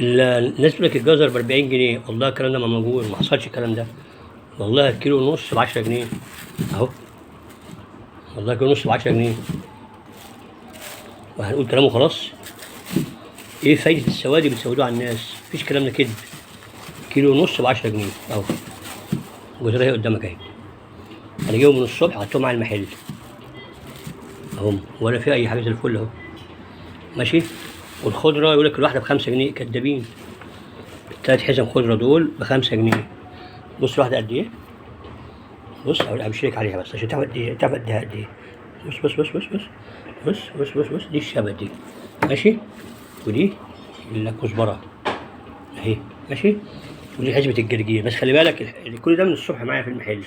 الناس بتقول لك الجزر ب 40 جنيه، والله الكلام ده ما موجود، ما حصلش الكلام ده. والله الكيلو ونص ب 10 جنيه اهو، والله كيلو ونص ب 10 جنيه. وهنقول كلامه خلاص؟ ايه فايدة السواد اللي بتسودوه على الناس؟ مفيش كلام ده كدب. كيلو ونص ب 10 جنيه اهو، الجزرة هي قدامك اهي، انا جايبهم من الصبح حطيتهم على المحل اهو، ولا في اي حاجة، زي الفل اهو ماشي. والخضرة يقول لك الواحدة ب5 جنيه، كدابين. التلات حزم خضرة دول ب5 جنيه. بص الواحدة قد ايه؟ بص همشيلك عليها بس عشان تعرف قد ايه، تعرف قد ايه. بص بص بص بص بص بص بص بص بص، دي الشبت دي ماشي، ودي الكزبرة اهي ماشي، ودي حزمة الجرجير. بس خلي بالك كل ده من الصبح معايا في المحل،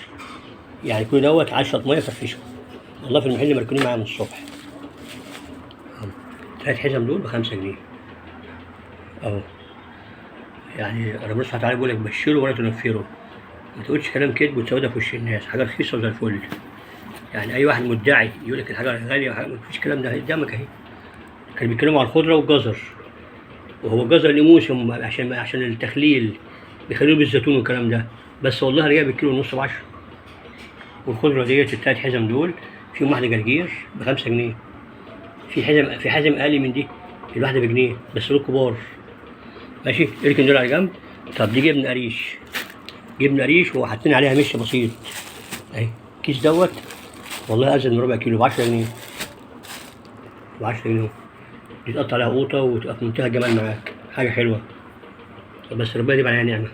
يعني كل دوت 10 مية فرفشه، والله في المحل مركونين معايا من الصبح. تلات حزم دول ب5 جنيه اهو. يعني ربنا سبحانه وتعالى بيقول لك بشروا ولا تنفروا، ما تقولش كلام كذب وتسودها في وش الناس، حاجه رخيصه وزي الفل. يعني اي واحد مدعي يقول لك الحاجه غاليه ما فيش الكلام ده، قدامك اهي. كانوا بيتكلموا على الخضره والجزر، وهو الجزر ليه موسم عشان التخليل، بيخلوه بالزيتون والكلام ده. بس والله انا جايب الكيلو ونص ب10. والخضره ديت التلات حزم دول فيهم واحده جرجير ب5 جنيه، في حزم اقل من دي الواحده بجنيه، بس دول كبار ماشي. اركن دول على جنب. طب دي جبنه قريش، جبنه قريش وحاطين عليها مش بسيط اهي. الكيس دوت والله ازيد من ربع كيلو ب10 جنيه، ب10 جنيه. دي تقطع عليها قوطه وتبقى في منتهى الجمال معاك، حاجه حلوه. بس ربنا يجيب عليها نعمه.